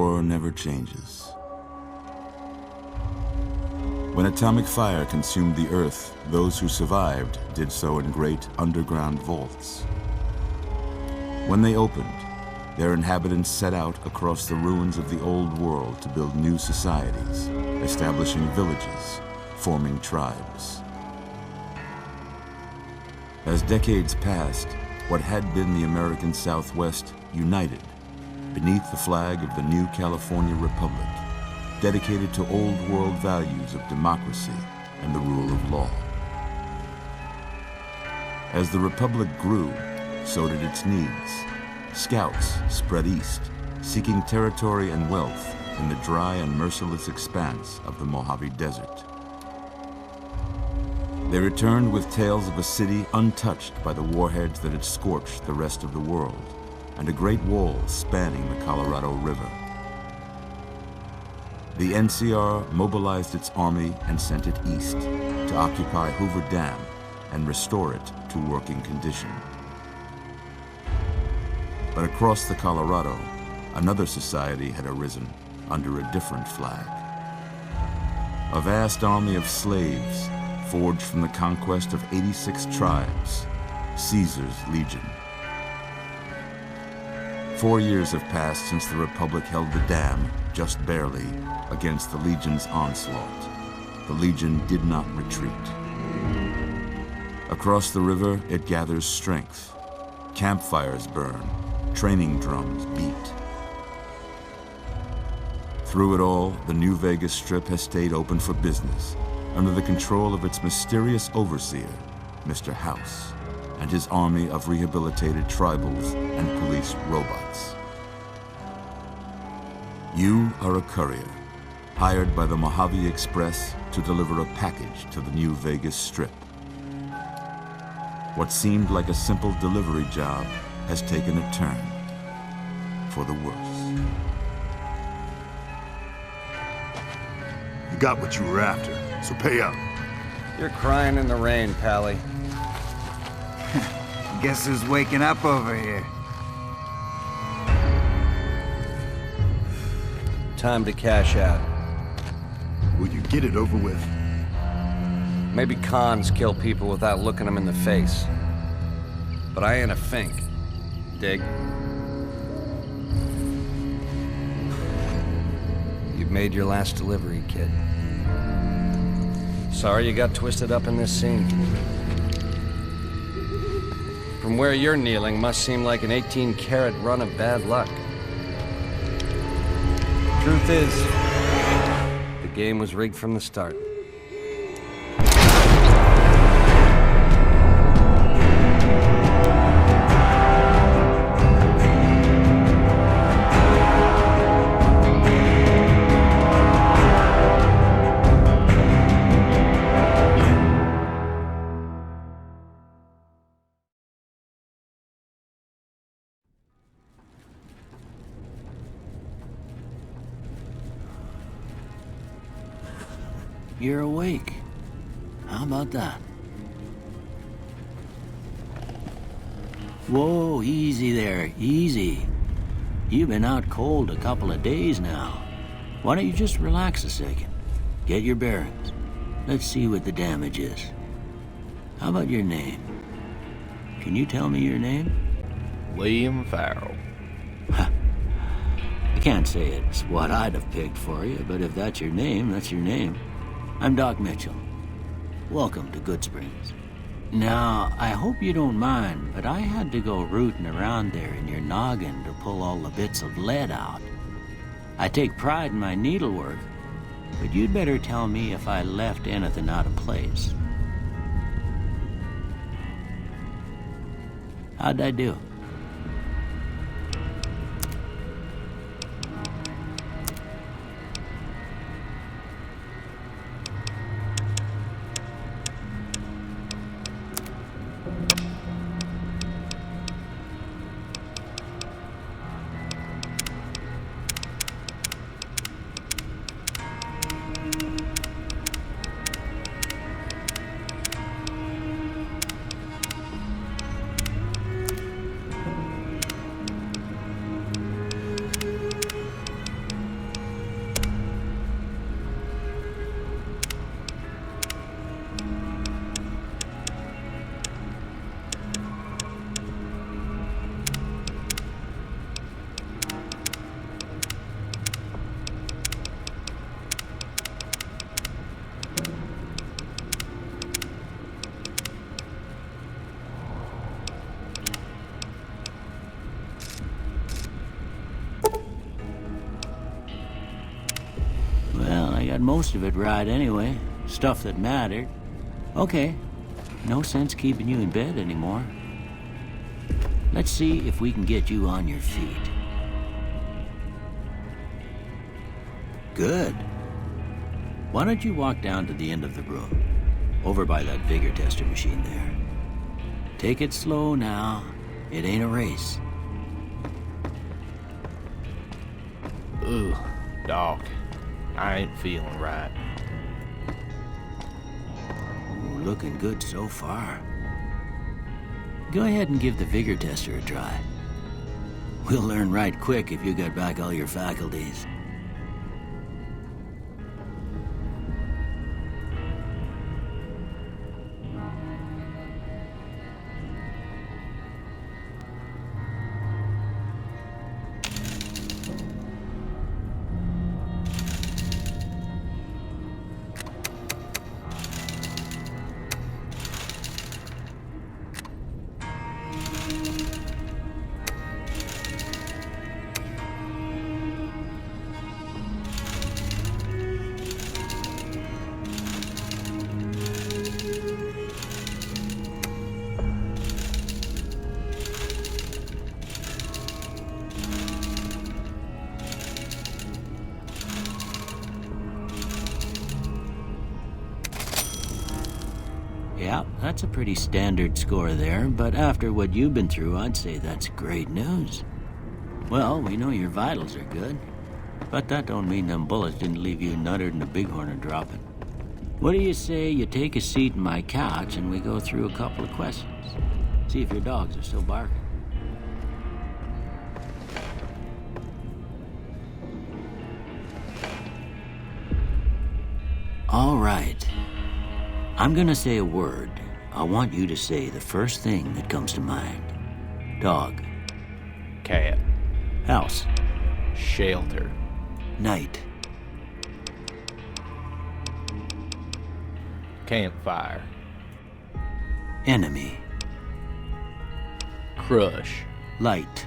war never changes. When atomic fire consumed the Earth, those who survived did so in great underground vaults. When they opened, their inhabitants set out across the ruins of the old world to build new societies, establishing villages, forming tribes. As decades passed, what had been the American Southwest united beneath the flag of the new California Republic, dedicated to old world values of democracy and the rule of law. As the Republic grew, so did its needs. Scouts spread east, seeking territory and wealth in the dry and merciless expanse of the Mojave Desert. They returned with tales of a city untouched by the warheads that had scorched the rest of the world, and a great wall spanning the Colorado River. The NCR mobilized its army and sent it east to occupy Hoover Dam and restore it to working condition. But across the Colorado, another society had arisen under a different flag. A vast army of slaves forged from the conquest of 86 tribes, Caesar's Legion. 4 years have passed since the Republic held the dam, just barely, against the Legion's onslaught. The Legion did not retreat. Across the river, it gathers strength. Campfires burn, training drums beat. Through it all, the New Vegas Strip has stayed open for business, under the control of its mysterious overseer, Mr. House, and his army of rehabilitated tribals and police robots. You are a courier, hired by the Mojave Express to deliver a package to the New Vegas Strip. What seemed like a simple delivery job has taken a turn for the worse. You got what you were after, so pay up. You're crying in the rain, Pally. Guess who's waking up over here? Time to cash out. Will you get it over with? Maybe cons kill people without looking them in the face. But I ain't a fink. Dig? You've made your last delivery, kid. Sorry you got twisted up in this scene. From where you're kneeling must seem like an 18-carat run of bad luck. Truth is, the game was rigged from the start. You're awake. How about that? Whoa, easy there, easy. You've been out cold a couple of days now. Why don't you just relax a second? Get your bearings. Let's see what the damage is. How about your name? Can you tell me your name? William Farrell. I can't say it's what I'd have picked for you, but if that's your name, that's your name. I'm Doc Mitchell. Welcome to Goodsprings. Now, I hope you don't mind, but I had to go rooting around there in your noggin to pull all the bits of lead out. I take pride in my needlework, but you'd better tell me if I left anything out of place. How'd I do? got most of it right anyway. Stuff that mattered. Okay, no sense keeping you in bed anymore. Let's see if we can get you on your feet. Good. Why don't you walk down to the end of the room, over by that vigor tester machine there. Take it slow now. It ain't a race. Ugh, Doc. I ain't feeling right. Ooh, looking good so far. Go ahead and give the vigor tester a try. We'll learn right quick if you got back all your faculties. Yeah, that's a pretty standard score there, but after what you've been through, I'd say that's great news. Well, we know your vitals are good, but that don't mean them bullets didn't leave you nuttered and a bighorn dropping. What do you say you take a seat in my couch and we go through a couple of questions? See if your dogs are still barking. All right. I'm gonna say a word. I want you to say the first thing that comes to mind. Dog. Cat. House. Shelter. Night. Campfire. Enemy. Crush. Light.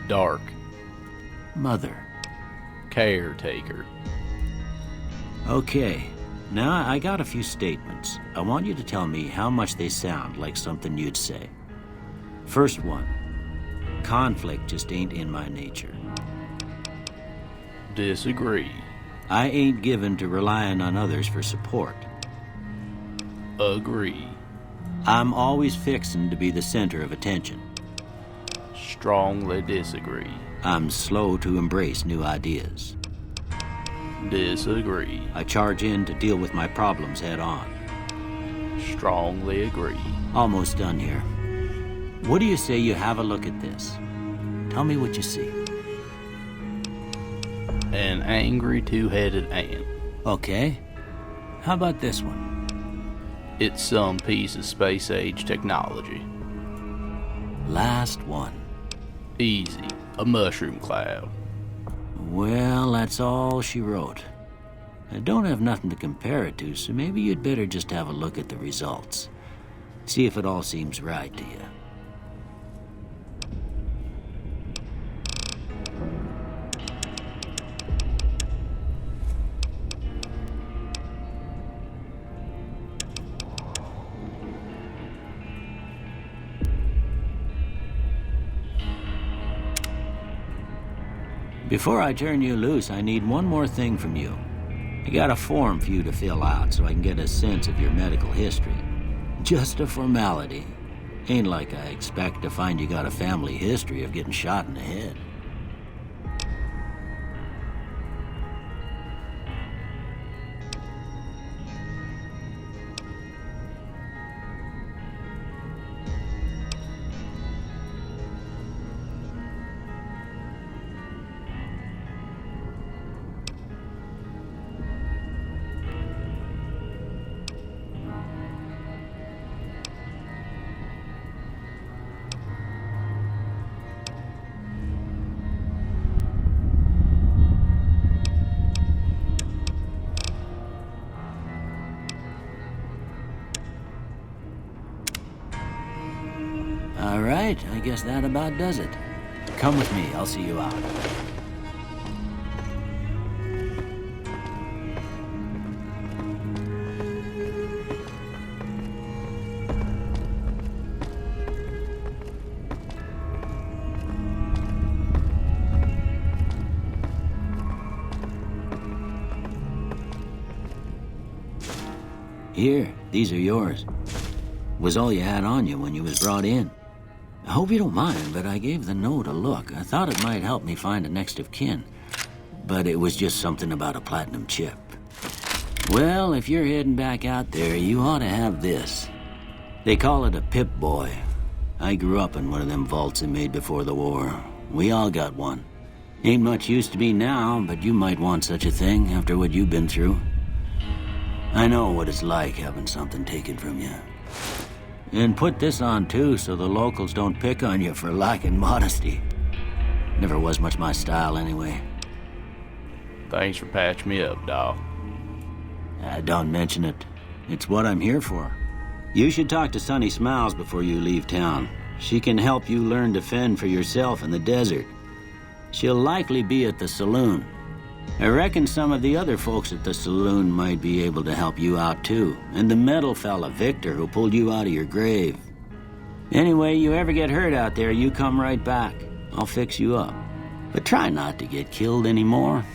Dark. Mother. Caretaker. Okay. Now, I got a few statements. I want you to tell me how much they sound like something you'd say. First one. Conflict just ain't in my nature. Disagree. I ain't given to relying on others for support. Agree. I'm always fixin' to be the center of attention. Strongly disagree. I'm slow to embrace new ideas. Disagree. I charge in to deal with my problems head on. Strongly agree. Almost done here. What do you say you have a look at this? Tell me what you see. An angry two-headed ant. Okay. How about this one? It's some piece of space-age technology. Last one. Easy. A mushroom cloud. Well, that's all she wrote. I don't have nothing to compare it to, so maybe you'd better just have a look at the results. See if it all seems right to you. Before I turn you loose, I need one more thing from you. I got a form for you to fill out so I can get a sense of your medical history. Just a formality. Ain't like I expect to find you got a family history of getting shot in the head. All right, I guess that about does it. Come with me, I'll see you out. Here, these are yours. Was all you had on you when you was brought in. I hope you don't mind, but I gave the note a look. I thought it might help me find a next of kin. But it was just something about a platinum chip. Well, if you're heading back out there, you ought to have this. They call it a Pip-Boy. I grew up in one of them vaults they made before the war. We all got one. Ain't much use to me now, but you might want such a thing after what you've been through. I know what it's like having something taken from you. And put this on too, so the locals don't pick on you for lacking modesty. Never was much my style anyway. Thanks for patching me up, dawg. Don't mention it. It's what I'm here for. You should talk to Sunny Smiles before you leave town. She can help you learn to fend for yourself in the desert. She'll likely be at the saloon. I reckon some of the other folks at the saloon might be able to help you out too. And the metal fella, Victor, who pulled you out of your grave. Anyway, you ever get hurt out there, you come right back. I'll fix you up. But try not to get killed anymore.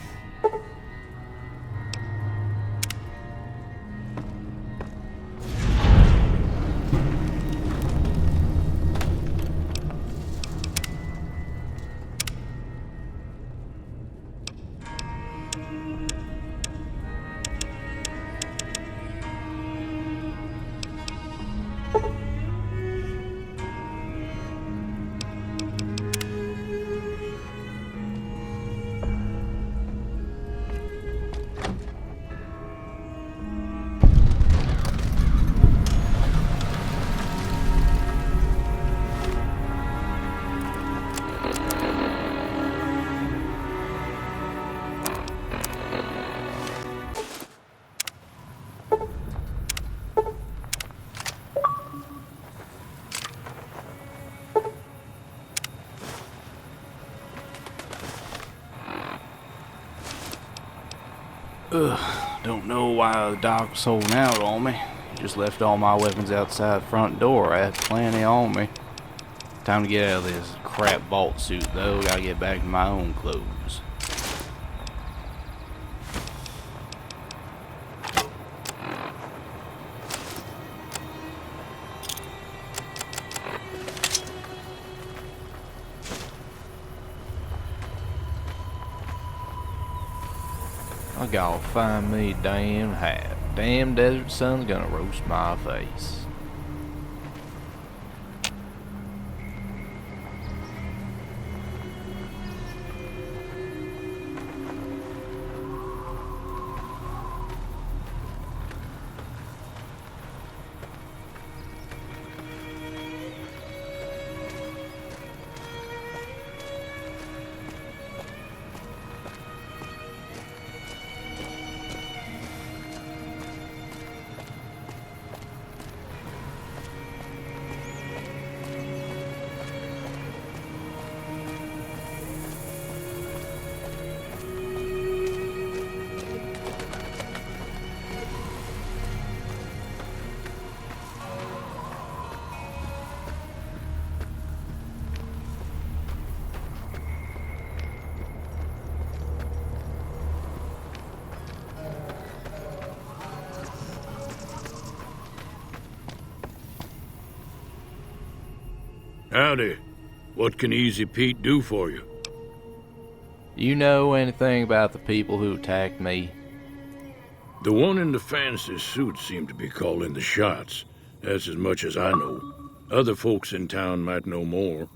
Don't know why the doc was holding out on me. Just left all my weapons outside the front door. I had plenty on me. Time to get out of this crap vault suit, though. Gotta get back to my own clothes. I gotta find me a damn hat. Damn desert sun's gonna roast my face. Howdy. What can Easy Pete do for you? You know anything about the people who attacked me? The one in the fancy suit seemed to be calling the shots. That's as much as I know. Other folks in town might know more.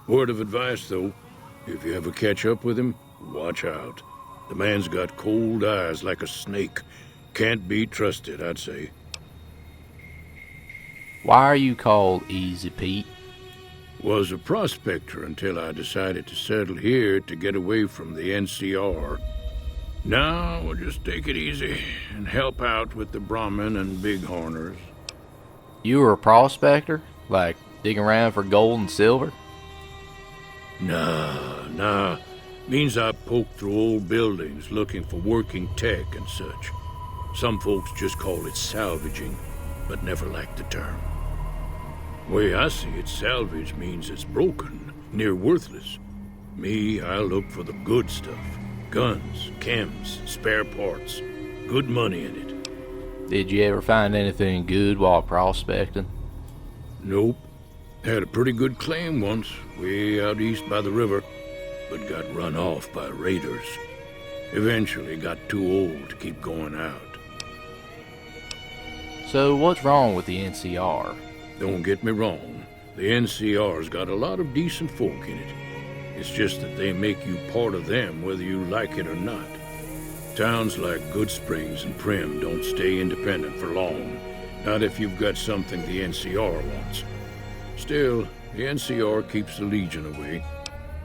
Word of advice, though, if you ever catch up with him, watch out. The man's got cold eyes like a snake. Can't be trusted, I'd say. Why are you called Easy Pete? Was a prospector until I decided to settle here to get away from the NCR. Now we'll just take it easy and help out with the Brahmin and Bighorners. You were a prospector? Like digging around for gold and silver? Nah. Means I poke through old buildings looking for working tech and such. Some folks just call it salvaging, but never liked the term. Way I see it, salvage means it's broken, near worthless. Me, I look for the good stuff. Guns, chems, spare parts. Good money in it. Did you ever find anything good while prospecting? Nope. Had a pretty good claim once, way out east by the river, but got run off by raiders. Eventually got too old to keep going out. So what's wrong with the NCR? Don't get me wrong, the NCR's got a lot of decent folk in it. It's just that they make you part of them whether you like it or not. Towns like Good Springs and Prim don't stay independent for long, not if you've got something the NCR wants. Still, the NCR keeps the Legion away.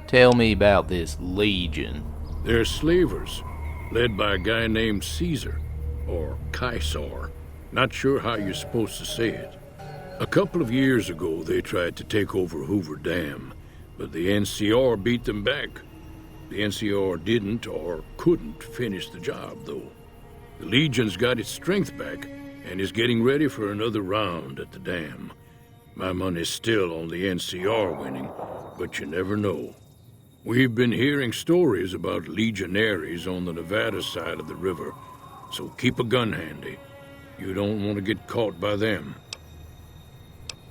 Tell me about this Legion. They're slavers, led by a guy named Caesar, or Caesar. Not sure how you're supposed to say it. A couple of years ago, they tried to take over Hoover Dam, but the NCR beat them back. The NCR didn't or couldn't finish the job, though. The Legion's got its strength back and is getting ready for another round at the dam. My money's still on the NCR winning, but you never know. We've been hearing stories about legionaries on the Nevada side of the river, so keep a gun handy. You don't want to get caught by them.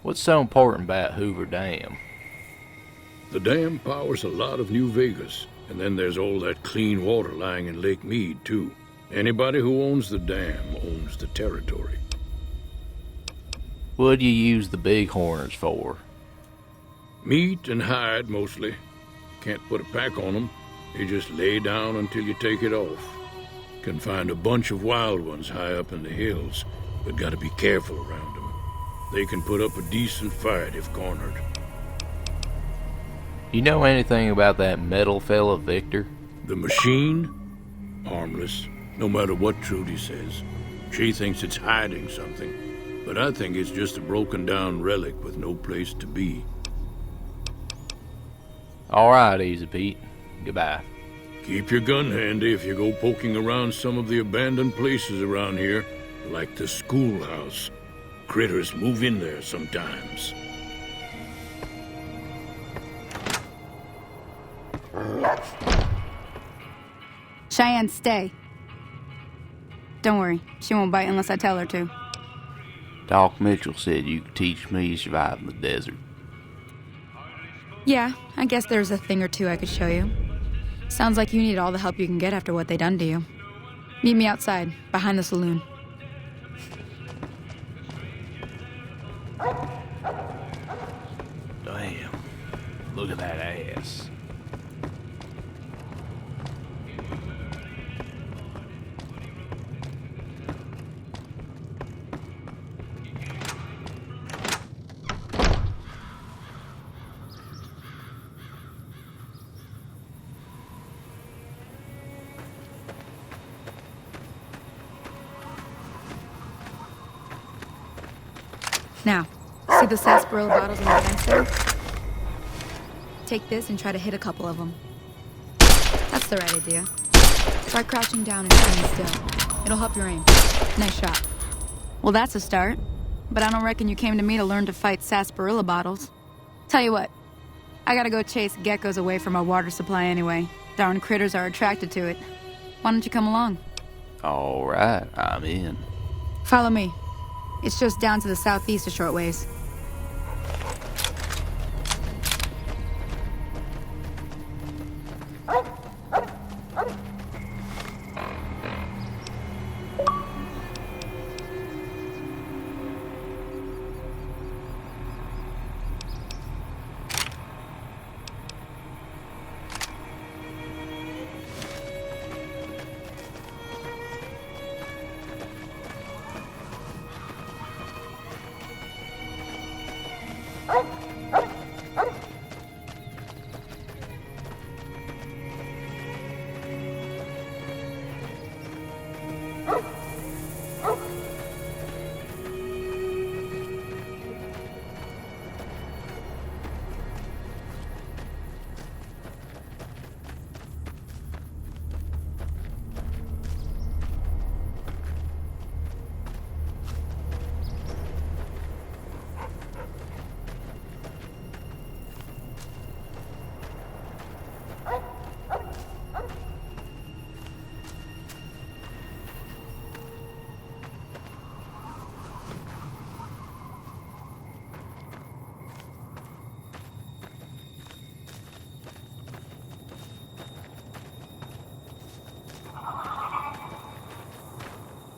What's so important about Hoover Dam? The dam powers a lot of New Vegas, and then there's all that clean water lying in Lake Mead, too. Anybody who owns the dam owns the territory. What do you use the bighorners for? Meat and hide, mostly. Can't put a pack on them. They just lay down until you take it off. Can find a bunch of wild ones high up in the hills, but gotta be careful around them. They can put up a decent fight if cornered. You know anything about that metal fella, Victor? The machine? Harmless, no matter what Trudy says. She thinks it's hiding something, but I think it's just a broken down relic with no place to be. All right, Easy Pete. Goodbye. Keep your gun handy if you go poking around some of the abandoned places around here, like the schoolhouse. Critters move in there sometimes. Cheyenne, stay. Don't worry, she won't bite unless I tell her to. Doc Mitchell said you could teach me to survive in the desert. Yeah, I guess there's a thing or two I could show you. Sounds like you need all the help you can get after what they done to you. Meet me outside, behind the saloon. Damn. Look at that ass. Now, see the sarsaparilla bottles in the fence there? Take this and try to hit a couple of them. That's the right idea. Try crouching down and standing still. It'll help your aim. Nice shot. Well, that's a start. But I don't reckon you came to me to learn to fight sarsaparilla bottles. Tell you what, I gotta go chase geckos away from our water supply anyway. Darn critters are attracted to it. Why don't you come along? All right, I'm in. Follow me. It's just down to the southeast a short ways.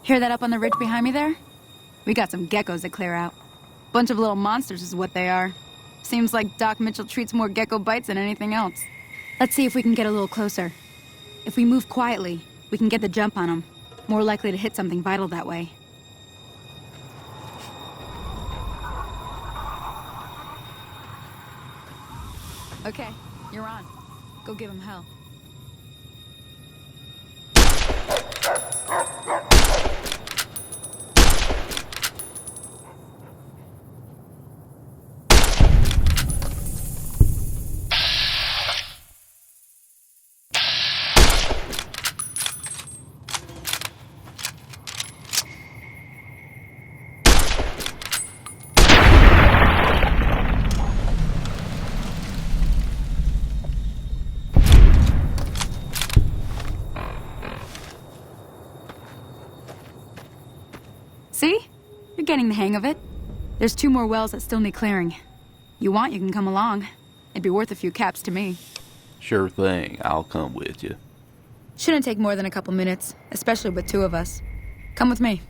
Hear that up on the ridge behind me there? We got some geckos to clear out. Bunch of little monsters is what they are. Seems like Doc Mitchell treats more gecko bites than anything else. Let's see if we can get a little closer. If we move quietly, we can get the jump on them. More likely to hit something vital that way. Okay, you're on. Go give him hell. See? You're getting the hang of it. There's 2 more wells that still need clearing. You want, you can come along. It'd be worth a few caps to me. Sure thing, I'll come with you. Shouldn't take more than a couple minutes, especially with 2 of us. Come with me.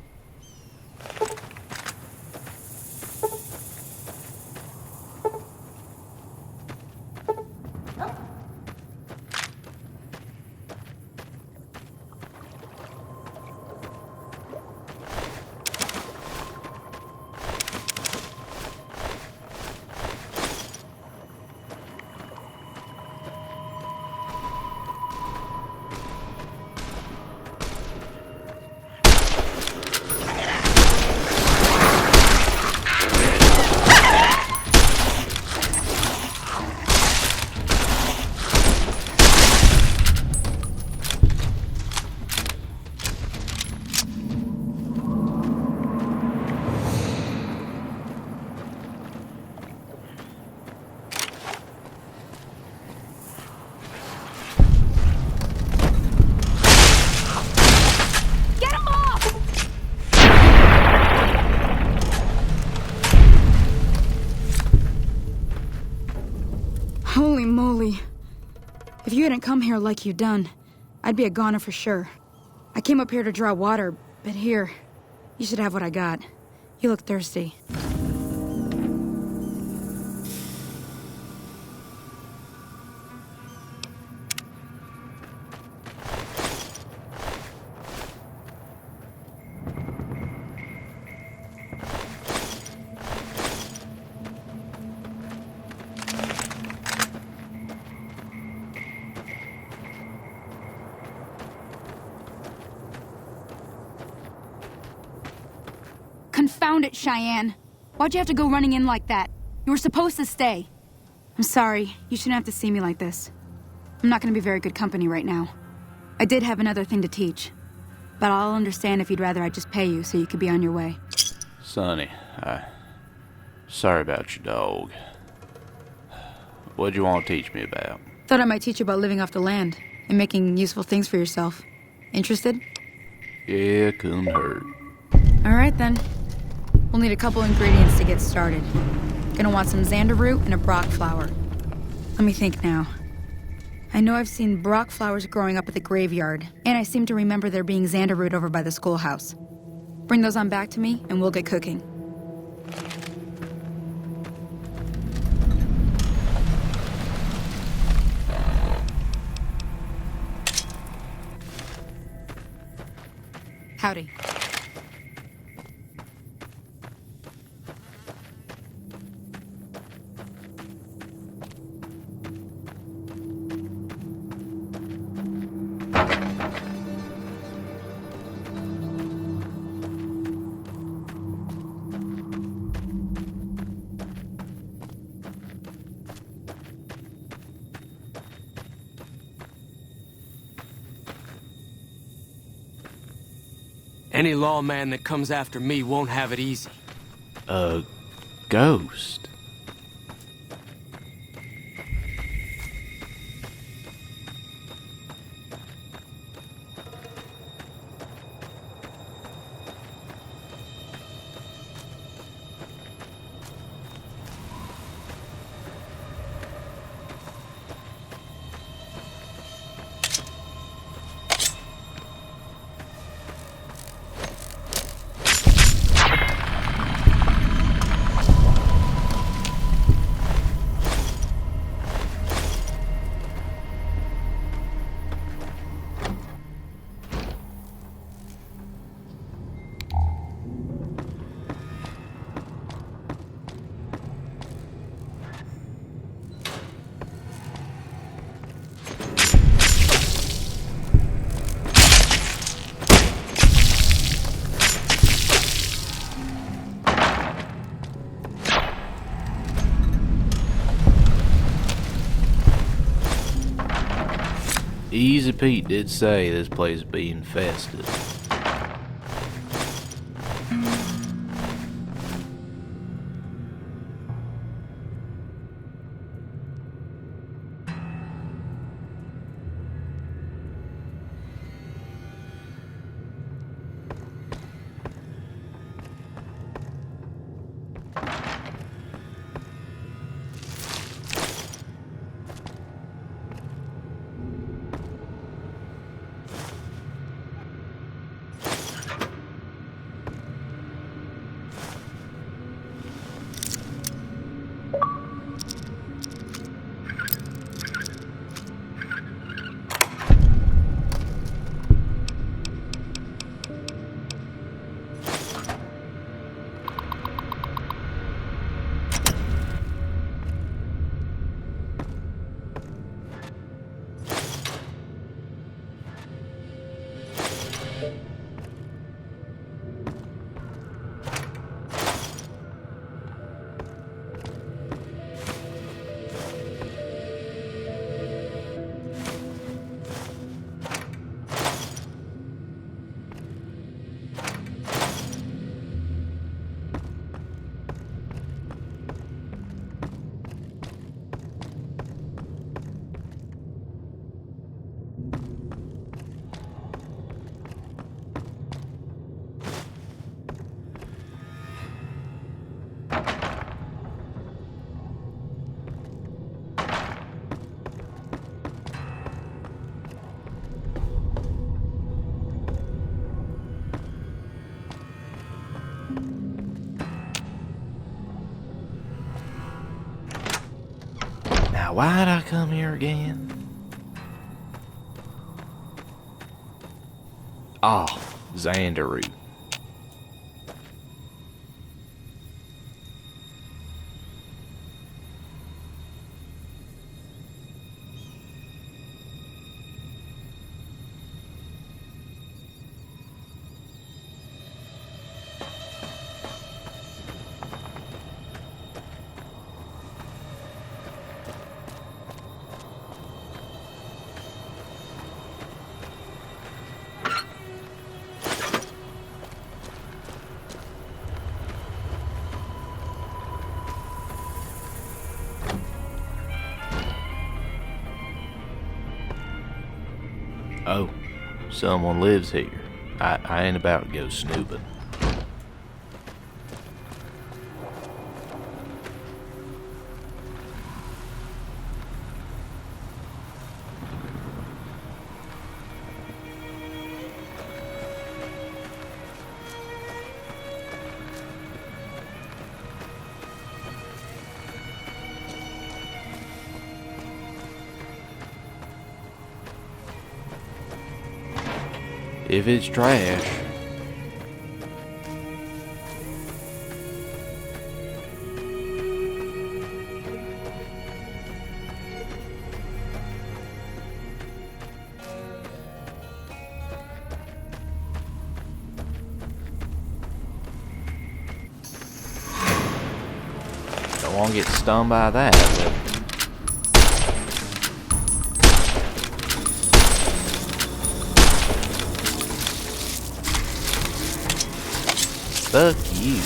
Holy moly. If you hadn't come here like you done, I'd be a goner for sure. I came up here to draw water, but here, you should have what I got. You look thirsty. Confound it, Cheyenne. Why'd you have to go running in like that? You were supposed to stay. I'm sorry. You shouldn't have to see me like this. I'm not gonna be very good company right now. I did have another thing to teach. But I'll understand if you'd rather I just pay you so you could be on your way. Sonny, sorry about your dog. What'd you want to teach me about? Thought I might teach you about living off the land and making useful things for yourself. Interested? Yeah, couldn't hurt. All right, then. We'll need a couple ingredients to get started. Gonna want some xander root and a brock flower. Let me think now. I know I've seen brock flowers growing up at the graveyard, and I seem to remember there being xander root over by the schoolhouse. Bring those on back to me, and we'll get cooking. Howdy. Any lawman that comes after me won't have it easy. A ghost? Easy Pete did say this place be infested. Now, why'd I come here again? Oh, Xandaru. Oh, someone lives here. I ain't about to go snooping. If it's trash, don't want to get stung by that, but fuck you.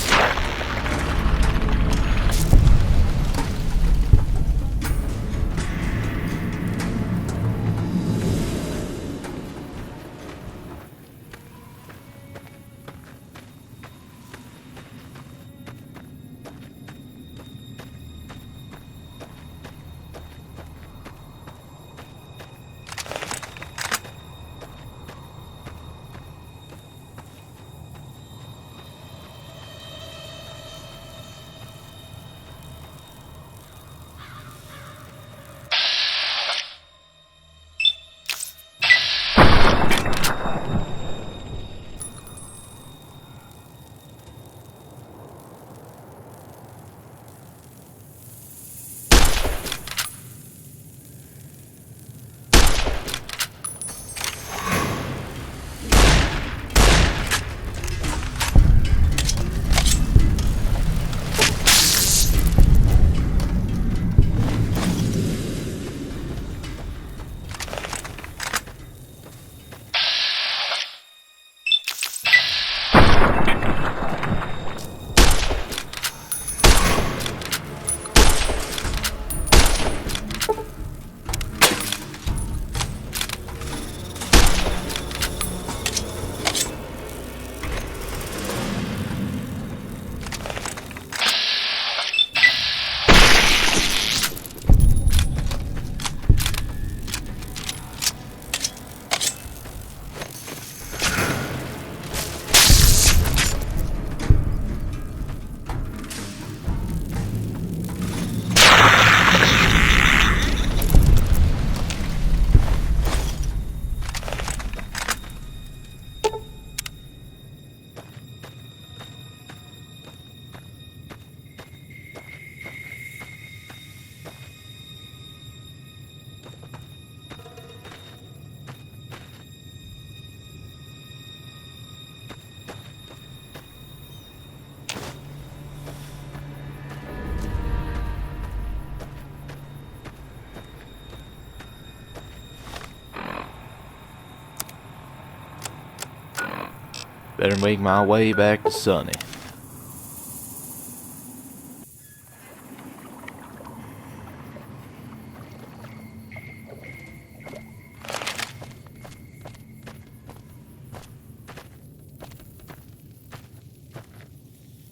Better make my way back to Sunny.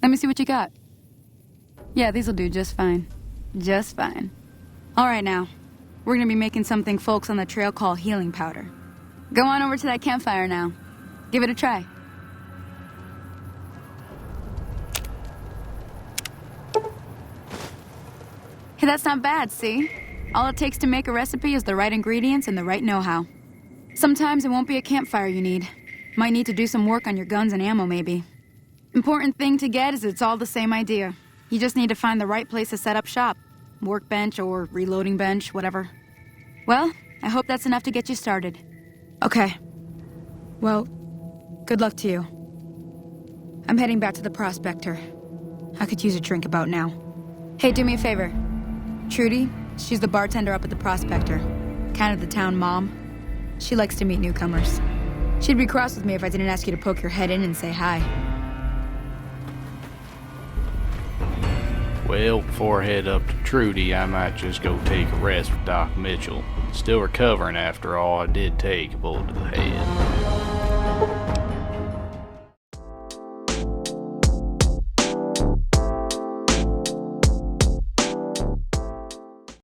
Let me see what you got. Yeah, these'll do just fine. Just fine. All right now. We're gonna be making something folks on the trail call healing powder. Go on over to that campfire now. Give it a try. Hey, that's not bad, see? All it takes to make a recipe is the right ingredients and the right know-how. Sometimes it won't be a campfire you need. Might need to do some work on your guns and ammo, maybe. Important thing to get is it's all the same idea. You just need to find the right place to set up shop. Workbench or reloading bench, whatever. Well, I hope that's enough to get you started. Okay. Well, good luck to you. I'm heading back to the Prospector. I could use a drink about now. Hey, do me a favor. Trudy, she's the bartender up at the Prospector. Kind of the town mom. She likes to meet newcomers. She'd be cross with me if I didn't ask you to poke your head in and say hi. Well, before I head up to Trudy, I might just go take a rest with Doc Mitchell. Still recovering after all I did take a bullet to the head.